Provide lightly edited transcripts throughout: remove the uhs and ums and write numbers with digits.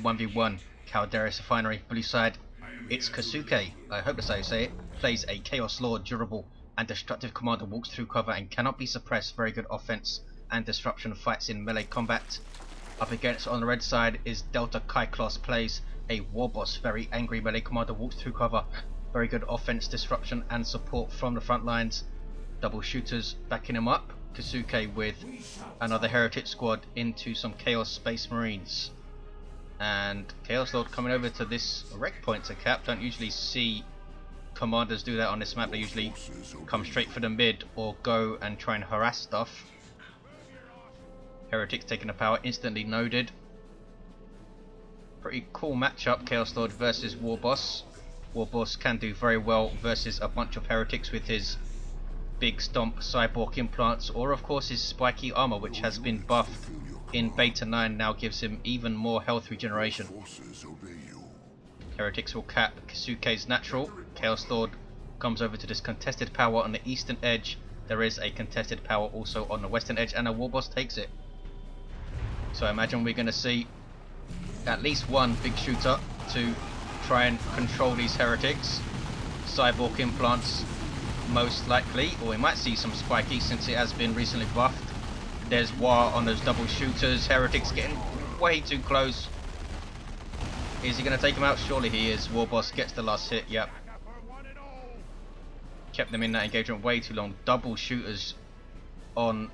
1v1 Calderis Refinery. Blue side, it's Kisuke, I hope that's how you say it, plays a Chaos Lord, durable and destructive commander, walks through cover and cannot be suppressed. Very good offense and disruption, fights in melee combat. Up against on the red side is deltakyklos, plays a Warboss, very angry melee commander, walks through cover. Very good offense, disruption and support from the front lines. Double shooters backing him up. Kisuke with another heretic squad into some Chaos Space Marines. And Chaos Lord coming over to this wreck point to cap. Don't usually see commanders do that on this map. They usually come straight for the mid or go and try and harass stuff. Heretics taking the power, instantly noded. Pretty cool matchup, Chaos Lord versus Warboss. Warboss can do very well versus a bunch of heretics with his big stomp cyborg implants, or of course his spiky armor, which has been buffed in beta 9, now gives him even more health regeneration. Heretics will cap Kisuke's natural. Chaos Lord comes over to this contested power on the eastern edge. There is a contested power also on the western edge, and a Warboss takes it. So I imagine we're going to see at least one big shooter to try and control these heretics. Cyborg implants most likely, or we might see some spiky since it has been recently buffed. There's war on those double shooters. Heretics getting way too close. Is he going to take him out? Surely he is. Warboss gets the last hit. Yep. Kept them in that engagement way too long. Double shooters on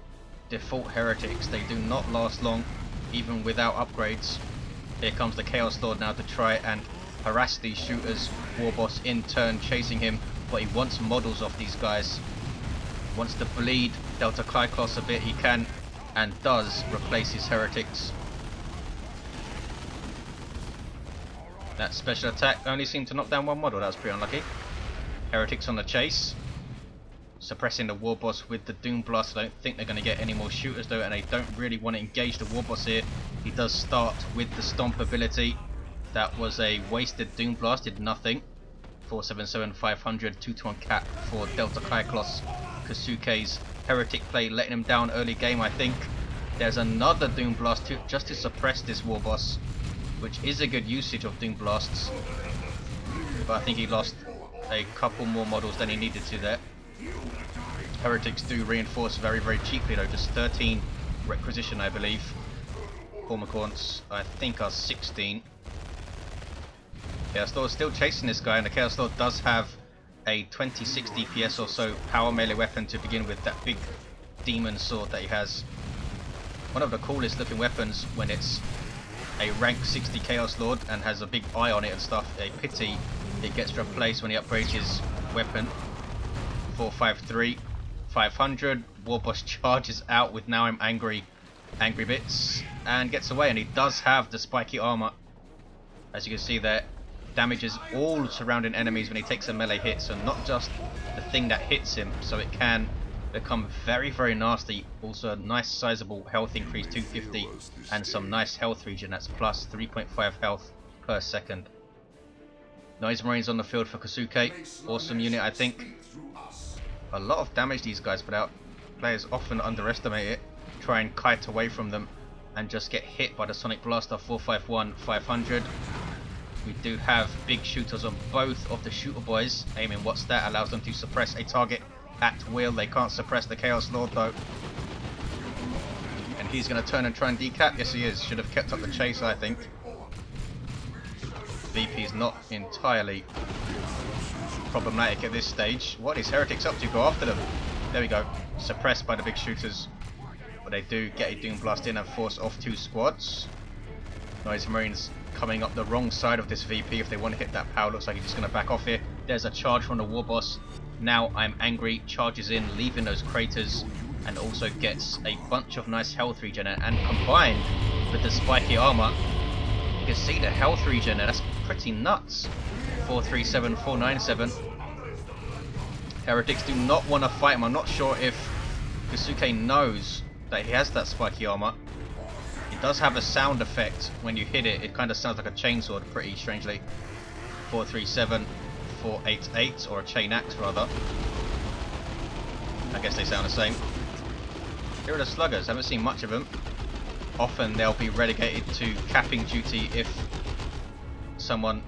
default heretics. They do not last long, even without upgrades. Here comes the Chaos Lord now to try and harass these shooters. Warboss in turn chasing him, but he wants models off these guys. Wants to bleed deltakyklos a bit. He can and does replace his heretics. That special attack only seemed to knock down one model. That was pretty unlucky. Heretics on the chase, suppressing the Warboss with the Doom Blast. I don't think they're going to get any more shooters though, and they don't really want to engage the Warboss here. He does start with the Stomp ability. That was a wasted Doom Blast, did nothing. 477, 500, 2-to-1 cap for deltakyklos. Kisuke's heretic play letting him down early game, I think. There's another Doom Blast just to suppress this Warboss, which is a good usage of Doom Blasts. But I think he lost a couple more models than he needed to there. Heretics do reinforce very, very cheaply though, just 13 requisition I believe. Cormacants I think are 16. Chaos Lord still chasing this guy, and the Chaos Lord does have a 26 DPS or so power melee weapon to begin with, that big demon sword that he has. One of the coolest looking weapons when it's a rank 60 Chaos Lord and has a big eye on it and stuff. A pity it gets replaced when he upgrades his weapon. 453, 500. Warboss charges out with Now I'm Angry bits and gets away, and he does have the spiky armor. As you can see there, damages all surrounding enemies when he takes a melee hit, so not just the thing that hits him, so it can become very, very nasty. Also a nice sizable health increase, 250, and some nice health regen. That's plus 3.5 health per second. Noise Marines on the field for Kisuke. Awesome unit, I think. A lot of damage these guys put out. Players often underestimate it, try and kite away from them and just get hit by the Sonic Blaster. 451, 500. We do have big shooters on both of the shooter boys. Aiming what's that allows them to suppress a target at will. They can't suppress the Chaos Lord though. And he's going to turn and try and decap. Yes he is. Should have kept up the chase, I think. VP is not entirely problematic at this stage. What is Heretics up to? Go after them. There we go. Suppressed by the big shooters. But they do get a Doom Blast in and force off 2 squads. Noise Marines coming up the wrong side of this VP if they want to hit that power. Looks like he's just going to back off here. There's a charge from the Warboss. Now I'm Angry charges in, leaving those craters, and also gets a bunch of nice health regen. And combined with the spiky armor, you can see the health regen, and that's pretty nuts. 437, 497. Heretics do not want to fight him. I'm not sure if Kisuke knows that he has that spiky armor. It does have a sound effect when you hit it. It kind of sounds like a chainsword, pretty strangely. 437, 488, or a chain axe rather. I guess they sound the same. Here are the sluggers. Haven't seen much of them. Often they'll be relegated to capping duty if someone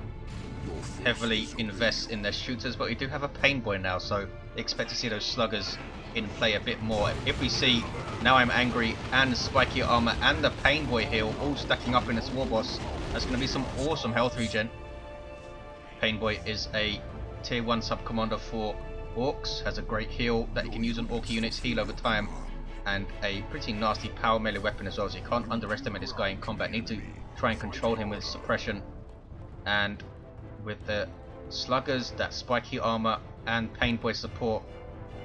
heavily invests in their shooters, but we do have a pain boy now, so expect to see those sluggers in play a bit more. If we see Now I'm Angry and Spiky Armor and the pain boy heal all stacking up in this Warboss, that's going to be some awesome health regen. Pain boy is a tier 1 sub-commander for Orks, has a great heal that you can use on Ork units, heal over time, and a pretty nasty power melee weapon as well, so you can't underestimate this guy in combat. Need to try and control him with suppression. And with the sluggers, that spiky armor and pain boy support,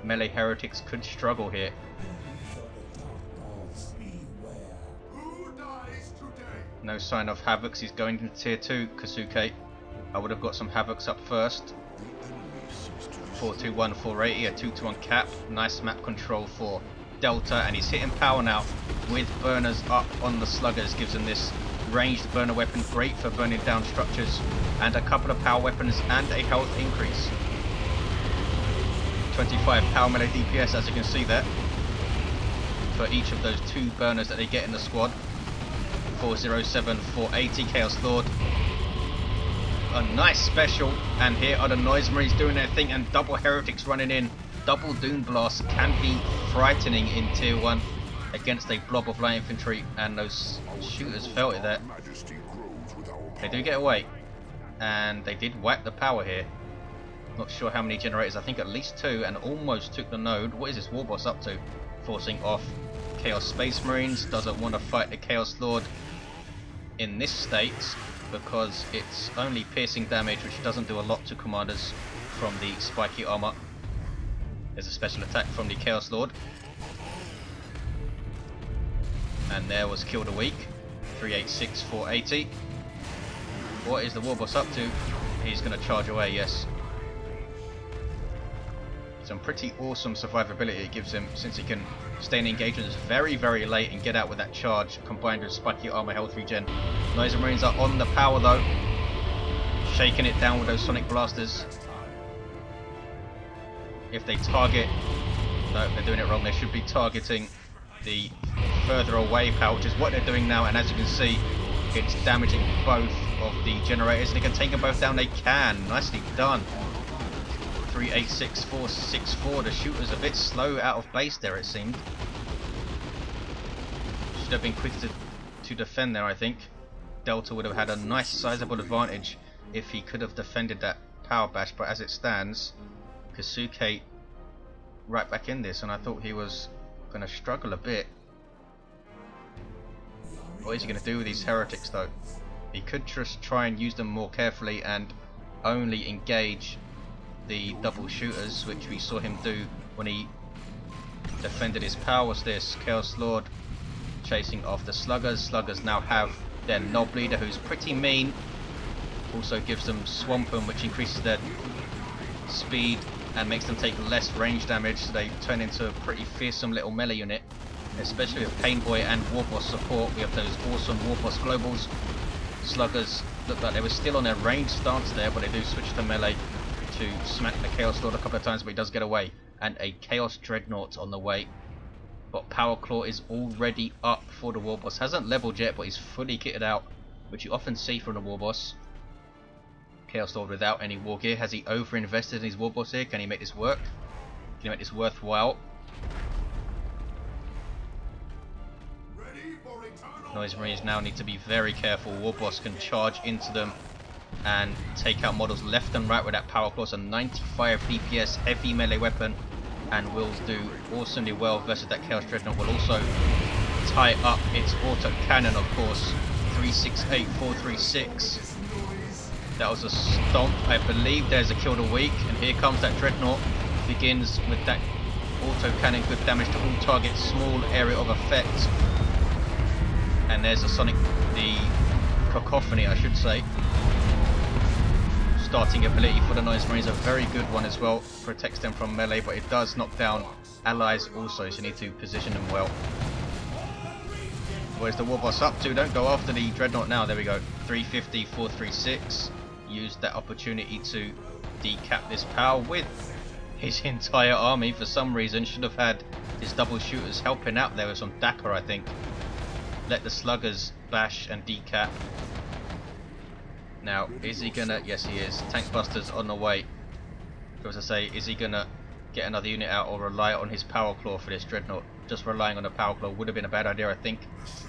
melee heretics could struggle here. No sign of Havocs, he's going into tier 2, Kisuke. I would have got some Havocs up first. 421, 480, a 2-to-1 cap. Nice map control for Delta, and he's hitting power now with burners up on the sluggers. Gives him this ranged burner weapon, great for burning down structures, and a couple of power weapons and a health increase. 25 power melee DPS, as you can see there, for each of those 2 burners that they get in the squad. 407, 480, Chaos Lord. A nice special, and here are the Noise Marines doing their thing, and double heretics running in. Double Doom Blast can be frightening in tier 1 against a blob of light infantry, and those shooters felt it there. They do get away, and they did wipe the power here. Not sure how many generators, I think at least 2, and almost took the node. What is this Warboss up to? Forcing off Chaos Space Marines, doesn't want to fight the Chaos Lord in this state because it's only piercing damage, which doesn't do a lot to commanders from the spiky armor. There's a special attack from the Chaos Lord, and there was killed a weak. 386, 480. What is the Warboss up to? He's going to charge away, yes. Some pretty awesome survivability it gives him, since he can stay in engagements very, very late and get out with that charge, combined with spiky armor health regen. Noise Marines are on the power though, shaking it down with those sonic blasters. If they target, no, they're doing it wrong. They should be targeting the further away power, which is what they're doing now, and as you can see, it's damaging both of the generators. They can take them both down, they can. Nicely done. 386, 464. The shooter's a bit slow out of base there, it seemed. Should have been quicker to defend there, I think. Delta would have had a nice sizable advantage if he could have defended that power bash, but as it stands, Kisuke right back in this, and I thought he was going to struggle a bit. What is he going to do with these heretics though? He could just try and use them more carefully and only engage the double shooters, which we saw him do when he defended his power. Was this Chaos Lord chasing off the sluggers. Sluggers now have their knob leader, who's pretty mean. Also gives them Swampum, which increases their speed and makes them take less range damage, so they turn into a pretty fearsome little melee unit, especially with Pain Boy and Warboss support. We have those awesome Warboss globals. Sluggers look like they were still on their range stance there, but they do switch to melee to smack the Chaos Lord a couple of times, but he does get away. And a Chaos Dreadnought on the way. But Power Claw is already up for the Warboss. Hasn't leveled yet, but he's fully kitted out, which you often see from the Warboss. Chaos Lord without any war gear. Has he over-invested in his Warboss here? Can he make this work? Can he make this worthwhile? Noise Marines now need to be very careful. Warboss can charge into them and take out models left and right with that Power Claw. A 95 DPS heavy melee weapon, and will do awesomely well versus that Chaos Dreadnought. Will also tie up its auto cannon, of course. 368, 436. That was a stomp. I believe there's a kill to weak, and here comes that Dreadnought. Begins with that auto cannon, good damage to all targets, small area of effect. And there's a Sonic, the Cacophony, I should say. Starting ability for the Noise Marines, a very good one as well. Protects them from melee, but it does knock down allies also, so you need to position them well. Where's the Warboss up to? Don't go after the Dreadnought now. There we go. 350, 436. Used that opportunity to decap this power with his entire army. For some reason, should have had his double shooters helping out there with some Dapper, I think. Let the sluggers bash and decap. Now, is he gonna... Yes, he is. Tank Buster's on the way. As I say, is he gonna get another unit out or rely on his Power Claw for this Dreadnought? Just relying on the Power Claw would have been a bad idea, I think,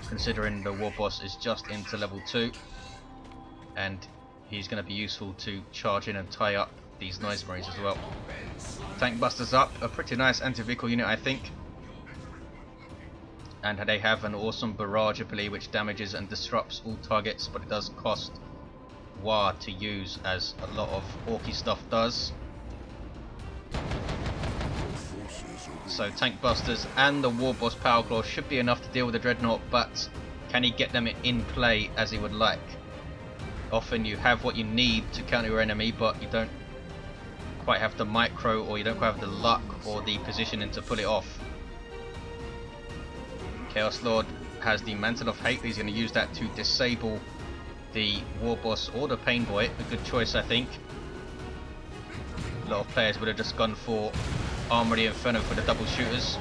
considering the Warboss is just into level 2. And he's going to be useful to charge in and tie up these Noise Marines as well. Tank Buster's up. A pretty nice anti-vehicle unit, I think. And they have an awesome barrage ability which damages and disrupts all targets, but it does cost War to use, as a lot of Orky stuff does. So Tank Busters and the Warboss Power Claw should be enough to deal with the Dreadnought, but can he get them in play as he would like? Often you have what you need to counter your enemy, but you don't quite have the micro, or you don't quite have the luck or the positioning to pull it off. Chaos Lord has the Mantle of Hate. He's going to use that to disable the Warboss or the Pain Boy. A good choice, I think. A lot of players would have just gone for Armor the Inferno for the double shooters.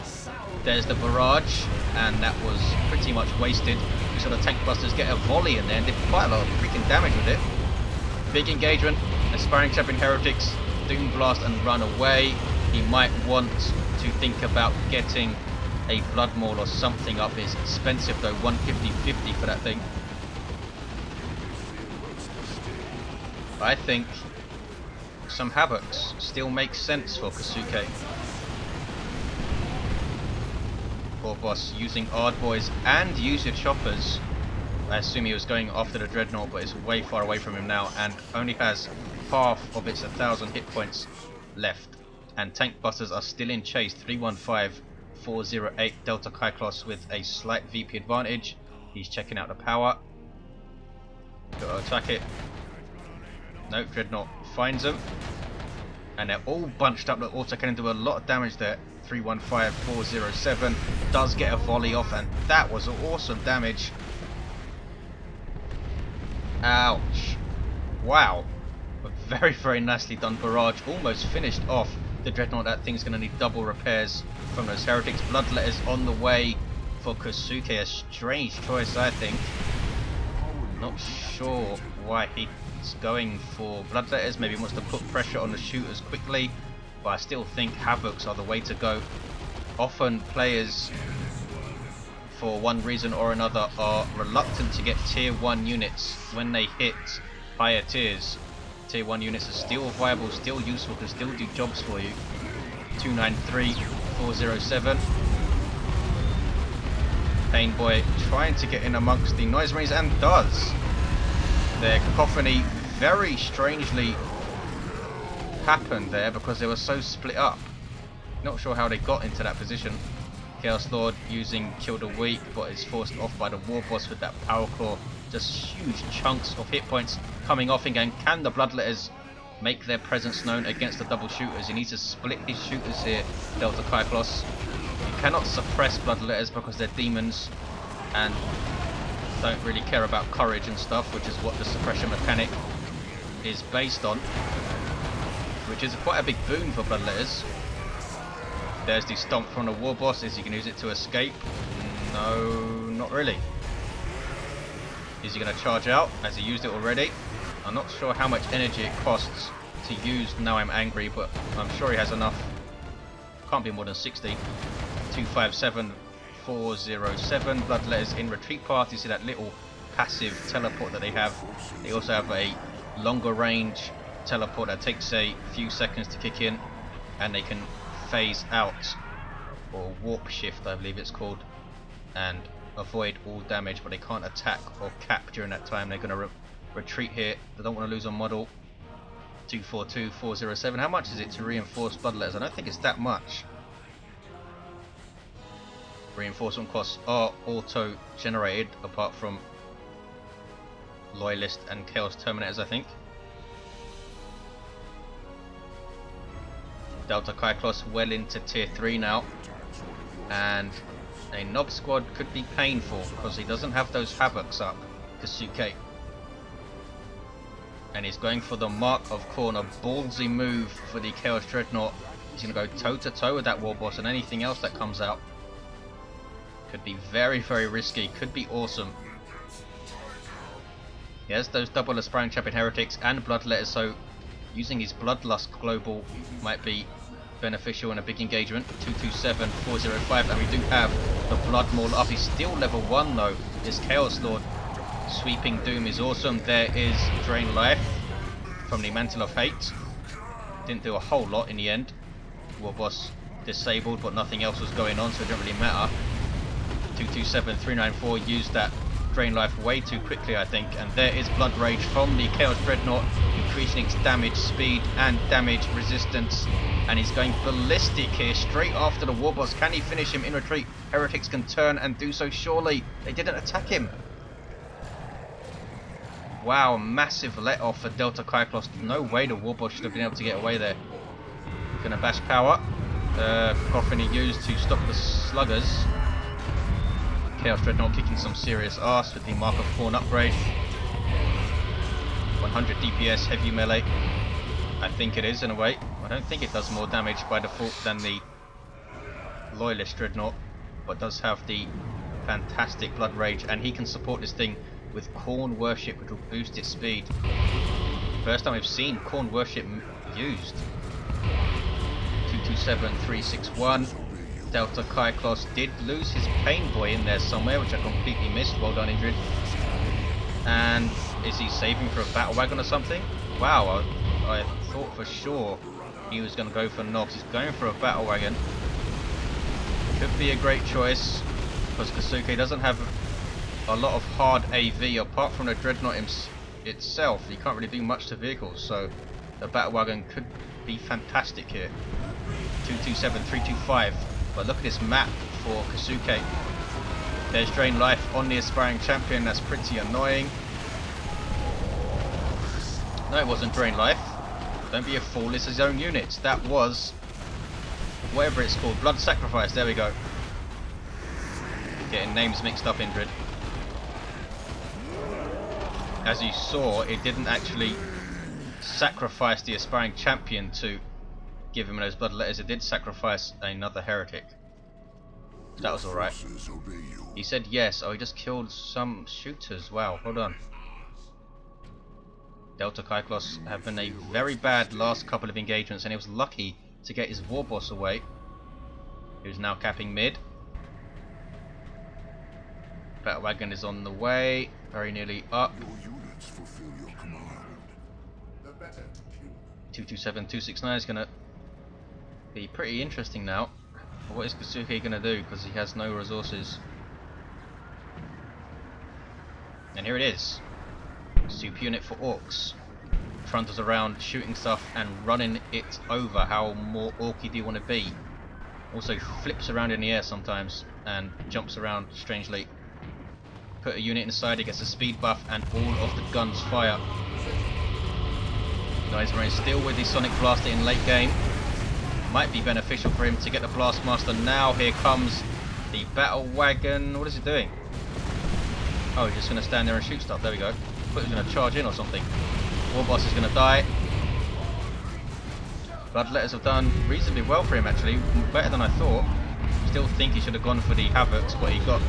There's the barrage, and that was pretty much wasted. We saw the Tank Busters get a volley in there and did quite a lot of freaking damage with it. Big engagement. Aspiring Champion Heretics Doom Blast and run away. He might want to think about getting a Blood Maul or something up. It's expensive though, 150 for that thing. I think some Havocs still makes sense for Kisuke. Warboss using Boyz and use your choppers. I assume he was going after the Dreadnought, but it's way far away from him now and only has half of its 1,000 hit points left. And Tank Busters are still in chase. 315, 408 deltakyklos with a slight VP advantage. He's checking out the power. Got to attack it. No, Dreadnought finds them. And they're all bunched up. The autocannon do a lot of damage there. 315, 407 does get a volley off, and that was awesome damage. Ouch. Wow. But very, very nicely done barrage. Almost finished off the Dreadnought. That thing's going to need double repairs from those Heretics. Bloodletters on the way for Kisuke. A strange choice, I think. Not sure why he's going for Bloodletters. Maybe he wants to put pressure on the shooters quickly. But I still think Havocs are the way to go. Often players, for one reason or another, are reluctant to get tier 1 units when they hit higher tiers. Tier 1 units are still viable, still useful, can still do jobs for you. 293, 407. Pain Boy trying to get in amongst the Noise Marines, and does. Their cacophony very strangely happened there because they were so split up. Not sure how they got into that position. Chaos Lord using Kill the Weak, but is forced off by the Warboss with that Power Claw. Just huge chunks of hit points coming off again. Can the Bloodletters make their presence known against the double shooters? He needs to split his shooters here, deltakyklos. You cannot suppress Bloodletters because they're demons and don't really care about courage and stuff, which is what the suppression mechanic is based on. Which is quite a big boon for Bloodletters. There's the stomp from the Warboss. Is he going to use it to escape? No, not really. Is he going to charge out? Has he used it already? I'm not sure how much energy it costs to use Now I'm Angry, but I'm sure he has enough. Can't be more than 60. 257, 407. Bloodletters in retreat path. You see that little passive teleport that they have. They also have a longer range teleport that takes a few seconds to kick in, and they can phase out, or warp shift I believe it's called, and avoid all damage, but they can't attack or cap during that time. They're going to retreat here. They don't want to lose on model. 242, 407. How much is it to reinforce Bloodletters? I don't think it's that much. Reinforcement costs are auto generated apart from Loyalist and Chaos Terminators, I think. deltakyklos well into tier 3 now, and a Nob squad could be painful because he doesn't have those Havocs up, Kisuke. And he's going for the Mark of Khorne, a ballsy move for the Chaos Dreadnought. He's going to go toe to toe with that Warboss, and anything else that comes out could be very, very risky, could be awesome. He has those double aspiring champion heretics and bloodletters, so using his bloodlust global might be beneficial in a big engagement. 227, 405, and we do have the blood maul up. He's still level 1 though. This Chaos Lord sweeping doom is awesome. There is drain life from the Mantle of Hate. Didn't do a whole lot in the end. Warboss disabled, but nothing else was going on, so it didn't really matter. 227, 394 used that drain life way too quickly, I think, and there is Blood Rage from the Chaos Dreadnought, increasing its damage, speed, and damage resistance, and he's going ballistic here straight after the Warboss. Can he finish him in retreat? Heretics can turn and do so surely. They didn't attack him. Wow, massive let off for deltakyklos. No way the Warboss should have been able to get away there. Gonna bash power. Coffin he used to stop the sluggers. Chaos Dreadnought kicking some serious ass with the Mark of Khorne upgrade. 100 DPS heavy melee. I think it is in a way. I don't think it does more damage by default than the Loyalist Dreadnought, but does have the fantastic Blood Rage, and he can support this thing with Khorne Worship, which will boost its speed. First time I've seen Khorne Worship used. 227, 361. deltakyklos did lose his Pain Boy in there somewhere, which I completely missed. Well done, Indrid. And is he saving for a Battlewagon or something? Wow, I thought for sure he was going to go for knobs. He's going for a Battlewagon. Could be a great choice, because Kisuke doesn't have a lot of hard AV apart from the Dreadnought itself. He can't really do much to vehicles, so the Battlewagon could be fantastic here. 227, 325. But look at this map for Kisuke. There's drain life on the aspiring champion. That's pretty annoying. No, it wasn't drain life. Don't be a fool. It's his own units. That was whatever it's called. Blood sacrifice. There we go. Getting names mixed up, Indrid. As you saw, it didn't actually sacrifice the aspiring champion to give him those blood letters. It did sacrifice another heretic. That was alright. He said yes. Oh, he just killed some shooters. Wow, hold on. deltakyklos have been a very bad last couple of engagements, and he was lucky to get his Warboss away, who's now capping mid. Battlewagon is on the way, very nearly up. 227, 269 is going to be pretty interesting now. What is Kisuke going to do, because he has no resources? And here it is. Super unit for Orks. Trundles around shooting stuff and running it over. How more orky do you want to be? Also flips around in the air sometimes and jumps around strangely. Put a unit inside, it gets a speed buff and all of the guns fire. Guys running still with the Sonic Blaster in late game. Might be beneficial for him to get the Blastmaster now. Here comes the Battlewagon. What is it doing? Oh, he's just going to stand there and shoot stuff. There we go. Thought he was going to charge in or something. Warboss is going to die. Bloodletters have done reasonably well for him, actually. Better than I thought. Still think he should have gone for the Havocs, but he got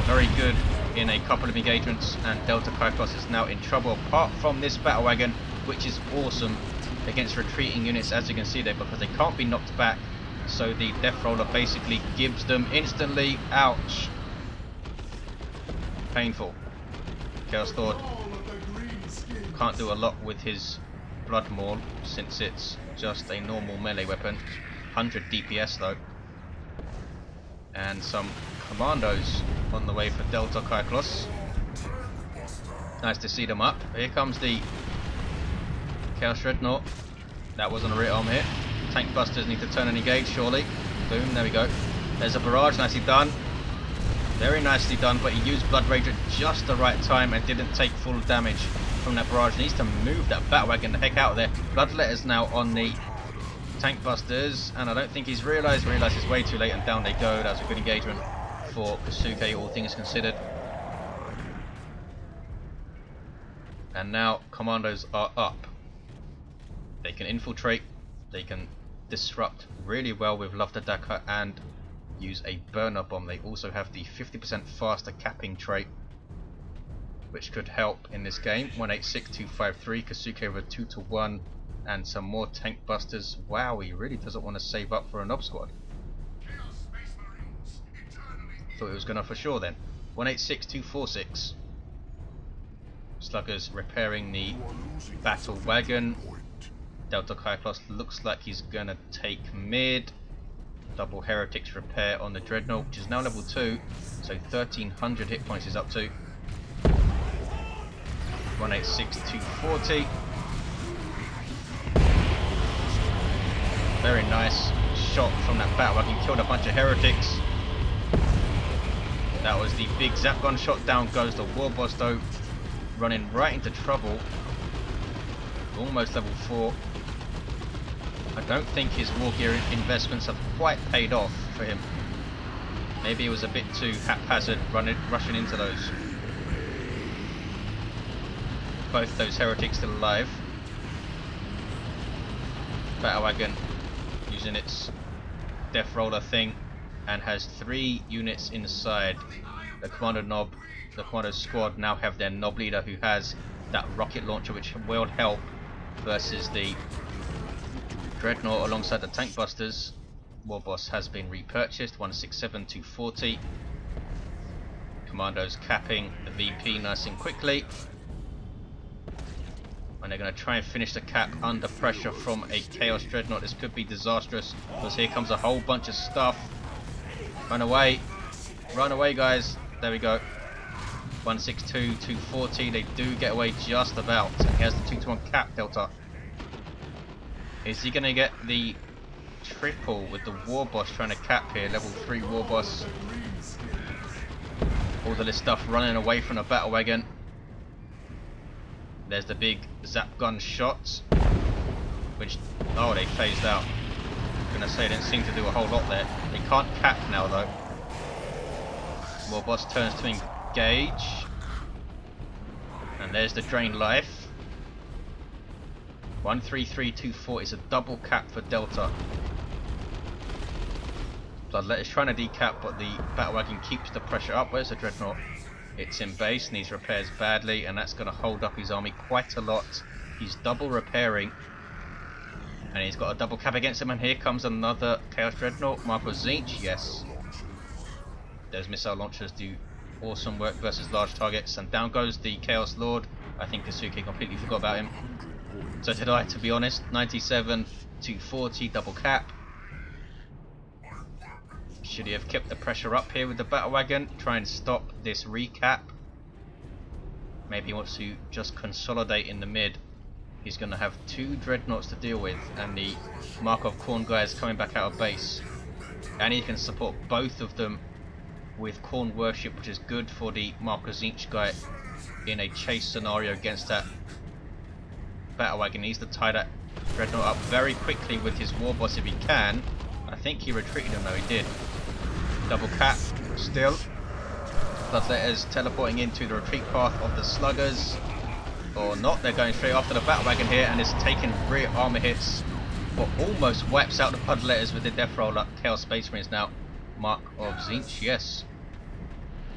very good in a couple of engagements, and deltakyklos is now in trouble, apart from this Battlewagon, which is awesome against retreating units, as you can see there, because they can't be knocked back, so the Death Roller basically gives them instantly. Ouch. Painful. Chaos Lord can't do a lot with his Blood Maul, since it's just a normal melee weapon. 100 DPS though. And some commandos on the way for deltakyklos. Nice to see them up. Here comes the Chaos Dreadnought. That wasn't a rearm hit. Tank busters need to turn and engage, surely. Boom, there we go. There's a barrage, nicely done. Very nicely done, but he used Blood Rage at just the right time and didn't take full damage from that barrage. He needs to move that Battlewagon the heck out of there. Bloodletters now on the tank busters, and I don't think he's realised it's way too late, and down they go. That was a good engagement for Kisuke, all things considered. And now commandos are up. They can infiltrate, they can disrupt really well with Love the Daka and use a burner bomb. They also have the 50% faster capping trait. which could help in this game. 186253, Kisuke with a 2-to-1 and some more tank busters. Wow, he really doesn't want to save up for a nob squad. Thought he was gonna for sure then. 186246. Sluggers repairing the Battlewagon. Deltakyklos looks like he's gonna take mid. Double heretics repair on the dreadnought, which is now level 2, so 1300 hit points is up to. 186240. Very nice shot from that Battlewagon, killed a bunch of heretics. That was the big zap gun shot. Down goes the Warboss though, running right into trouble. Almost level 4. I don't think his war gear investments have quite paid off for him. Maybe it was a bit too haphazard rushing into those. Both those heretics still alive. Battlewagon using its death roller thing and has 3 units inside. The commando squad now have their nob leader who has that rocket launcher, which will help versus the dreadnought alongside the tank busters. Warboss has been repurchased. 167240. Commandos capping the VP nice and quickly. And they're going to try and finish the cap under pressure from a Chaos Dreadnought. This could be disastrous because here comes a whole bunch of stuff. Run away. Run away, guys. There we go. 162240. They do get away just about. And he has the 2-to-1 cap, Delta. Is he going to get the triple with the Warboss trying to cap here? Level 3 Warboss. All the stuff running away from the Battlewagon. There's the big zap gun shots, which, oh, they phased out. I'm gonna say, didn't seem to do a whole lot there. They can't cap now though. Warboss turns to engage, and there's the drain life. 13324 is a double cap for Delta. Bloodlet is trying to decap, but the Battlewagon keeps the pressure up. Where's the dreadnought? It's in base, needs repairs badly, and that's going to hold up his army quite a lot. He's double repairing, and he's got a double cap against him, and here comes another Chaos Dreadnought. Marco Zinch, yes. Those missile launchers do awesome work versus large targets, and down goes the Chaos Lord. I think Kisuke completely forgot about him. So did I, to be honest. 97-240, double cap. Should he have kept the pressure up here with the Battlewagon? Try and stop this recap. Maybe he wants to just consolidate in the mid. He's going to have 2 dreadnoughts to deal with, and the Ork of Khorne guy is coming back out of base. And he can support both of them with Khorne worship, which is good for the Marco Zinch guy in a chase scenario against that Battlewagon. He needs to tie that dreadnought up very quickly with his Warboss if he can. I think he retreated him though, he did. Double cap still. Bloodletters teleporting into the retreat path of the sluggers. Or not, they're going straight after the Battlewagon here, and it's taking rear armor hits, but almost wipes out the Bloodletters with the death roller. Chaos Space Marines now. Mark of Zinch, yes.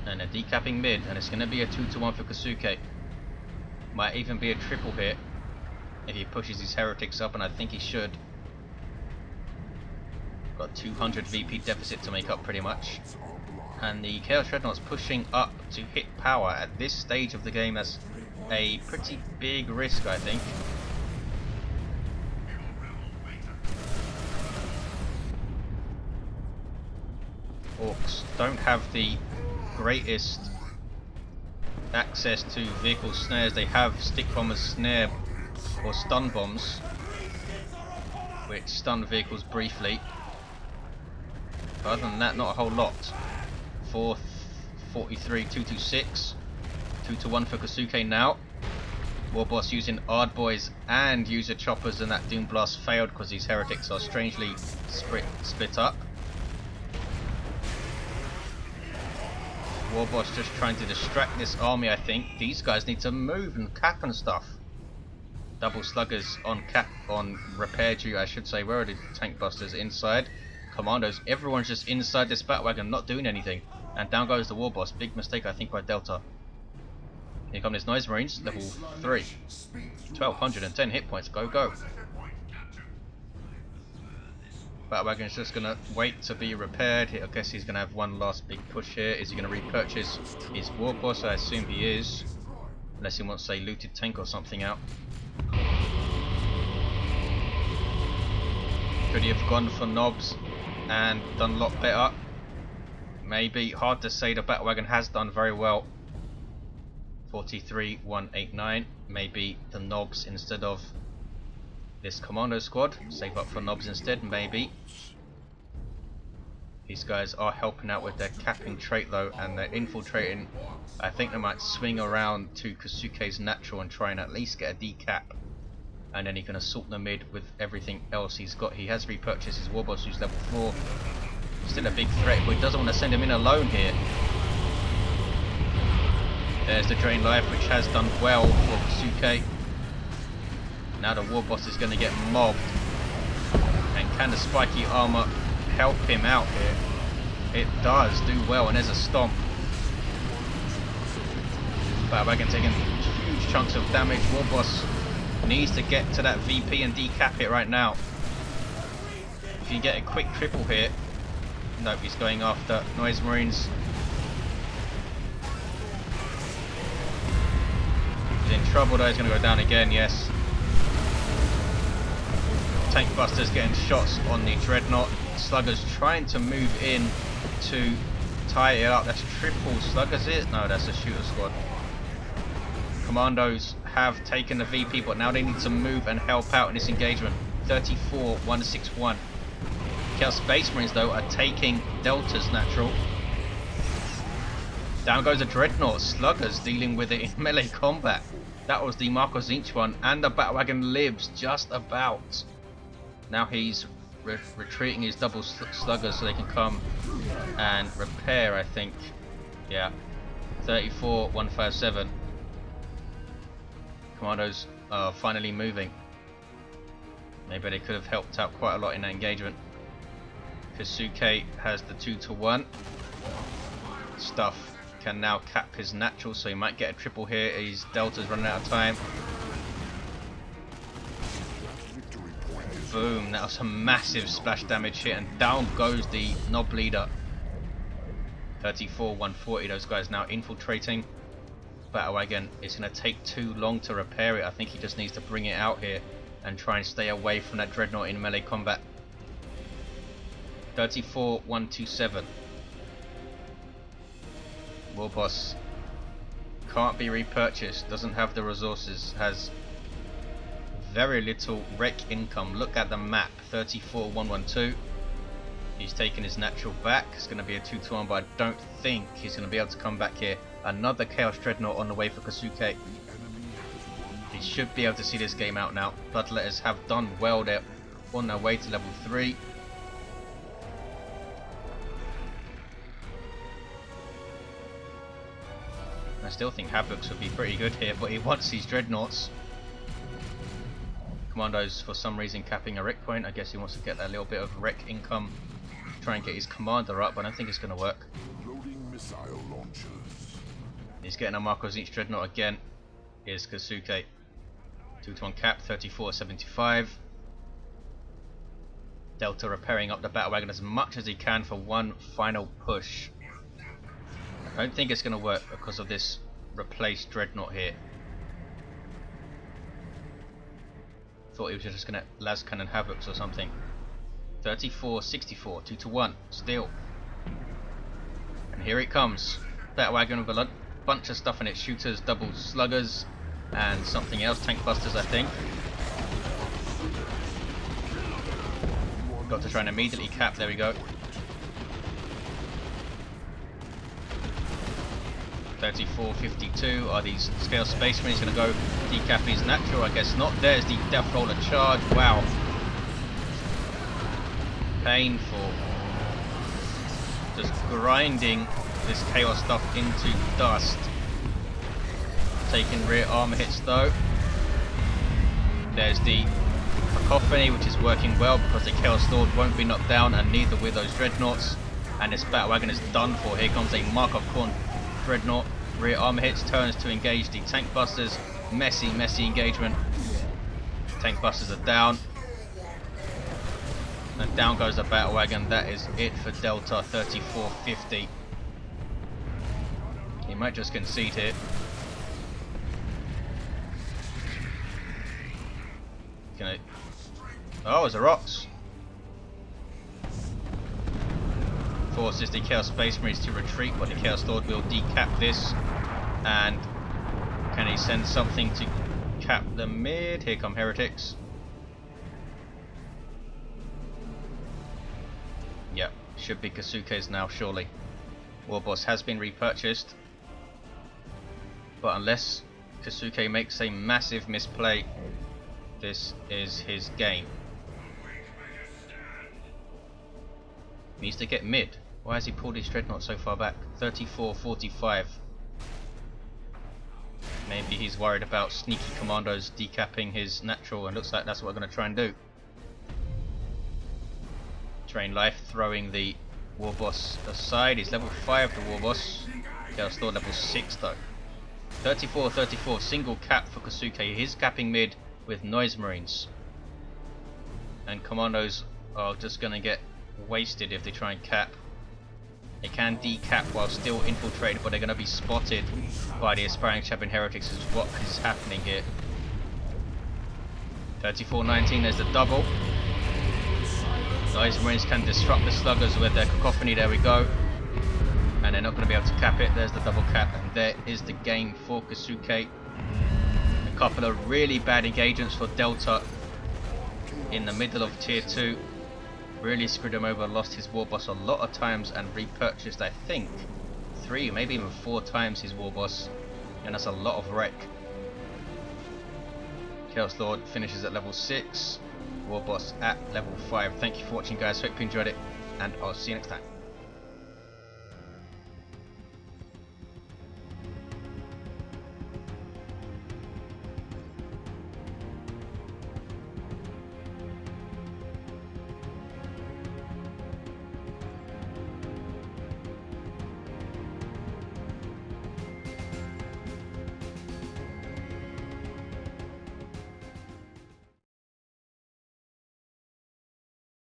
And a decapping mid, and it's going to be a 2-to-1 for Kisuke. Might even be a triple hit if he pushes his heretics up, and I think he should. Got 200 VP deficit to make up pretty much. And the Chaos Dreadnought's pushing up to hit power at this stage of the game. That's a pretty big risk, I think. Orks don't have the greatest access to vehicle snares. They have stick bombers, snare or stun bombs, which stun vehicles briefly. But other than that, not a whole lot. 443, 226, 2-to-1 for Kisuke now. Warboss using Ard Boys and user choppers, and that Doom Blast failed because these heretics are strangely split up. Warboss just trying to distract this army, I think. These guys need to move and cap and stuff. Double sluggers on cap, on repair due, I should say. Where are the tank busters? Inside. Commandos, everyone's just inside this Battlewagon, not doing anything. And down goes the Warboss. Big mistake, I think, by Delta. Here come this Noise Marines, level 3. 1210 hit points, go, go. Battlewagon's just going to wait to be repaired. I guess he's going to have one last big push here. Is he going to repurchase his Warboss? I assume he is. Unless he wants a looted tank or something out. Could he have gone for knobs and done a lot better? Maybe. Hard to say. The Battlewagon has done very well. 43,189. Maybe the knobs instead of this commando squad. Save up for knobs instead, maybe. These guys are helping out with their capping trait though, and they're infiltrating. I think they might swing around to Kisuke's natural and try and at least get a decap. And then he can assault the mid with everything else he's got. He has repurchased his Warboss, who's level 4. Still a big threat, but he doesn't want to send him in alone here. There's the Drain Life, which has done well for Kisuke. Now the Warboss is going to get mobbed. And can the spiky armor help him out here? It does do well, and there's a stomp. Battlewagon taking huge chunks of damage. Warboss needs to get to that VP and decap it right now. If you get a quick triple here. Nope, he's going after Noise Marines. He's in trouble though, he's going to go down again, yes. Tank Busters getting shots on the Dreadnought. Sluggers trying to move in to tie it up. That's triple Sluggers, is it? No, that's a shooter squad. Commandos have taken the VP, but now they need to move and help out in this engagement. 34,161. Chaos Space Marines though are taking Delta's natural. Down goes the Dreadnought. Sluggers dealing with it in melee combat. That was the Marco Zinch one, and the Battlewagon lives just about. Now he's retreating his double sluggers so they can come and repair, I think. Yeah. 34,157. Commandos are finally moving. Maybe they could have helped out quite a lot in that engagement. Kisuke has the 2-to-1. Stuff can now cap his natural, so he might get a triple here. His Delta's running out of time. Boom, that was a massive splash damage hit, and down goes the Knob Leader. 34,140, those guys now infiltrating. Battlewagon, it's going to take too long to repair it. I think he just needs to bring it out here and try and stay away from that Dreadnought in melee combat. 34,127. Warboss can't be repurchased, doesn't have the resources, has very little wreck income. Look at the map. 34,112. He's taking his natural back. It's going to be a 2-to-1, but I don't think he's going to be able to come back here. Another Chaos Dreadnought on the way for Kisuke. He should be able to see this game out now. Bloodletters have done well. They're on their way to level 3. I still think Havocs would be pretty good here, but he wants these Dreadnoughts. Commandos for some reason capping a wreck point. I guess he wants to get that little bit of wreck income. Try and get his commander up, but I don't think it's going to work. Missile launchers. He's getting a Marco Zinch Dreadnought again. Here's Kisuke. 2-to-1 cap, 34,75. Delta repairing up the Battlewagon as much as he can for one final push. I don't think it's going to work because of this replaced Dreadnought here. Thought he was just going to las cannon Havocs or something. 34,64, 2-to-1, still. And here it comes. Battlewagon with a bunch of stuff in it. Shooters, double sluggers, and something else. Tank busters, I think. Got to try and immediately cap. There we go. 34.52. Are these Scale Space Marines going to go decap his natural? I guess not. There's the Death Roller charge. Wow. Painful. Just grinding this Chaos stuff into dust. Taking rear armor hits though. There's the Cacophony, which is working well because the Chaos Lord won't be knocked down, and neither with those Dreadnoughts. And this Battlewagon is done for. Here comes a Ork Warboss Dreadnought. Rear armor hits, turns to engage the tank busters. Messy engagement. Tank busters are down. And down goes the Battlewagon. That is it for Delta 3450. He might just concede here. Okay. Oh, it's a Orks. Forces the Chaos Space Marines to retreat, but the Chaos Lord will decap this. And can he send something to cap the mid? Here come heretics. Yep, should be Kisuke's now, surely. Warboss has been repurchased. But unless Kisuke makes a massive misplay, this is his game. He needs to get mid. Why has he pulled his dreadnought so far back? 34-45. Maybe he's worried about sneaky commandos decapping his natural, and looks like that's what we're going to try and do. Train Life throwing the Warboss aside. He's level 5, the Warboss. Chaos Lord level 6 though. 34-34, single cap for Kisuke. He's capping mid with Noise Marines. And commandos are just going to get wasted if they try and cap. They can decap while still infiltrated, but they're going to be spotted by the aspiring champion heretics, is what is happening here. 34-19, there's the double. Noise Marines can disrupt the sluggers with their cacophony, there we go. And they're not going to be able to cap it, there's the double cap, and there is the game for Kisuke. A couple of really bad engagements for Delta in the middle of tier 2. Really screwed him over, lost his Warboss a lot of times and repurchased, I think, 3, maybe even 4 times his Warboss, and that's a lot of wreck. Chaos Lord finishes at level 6, Warboss at level 5. Thank you for watching guys, hope you enjoyed it, and I'll see you next time.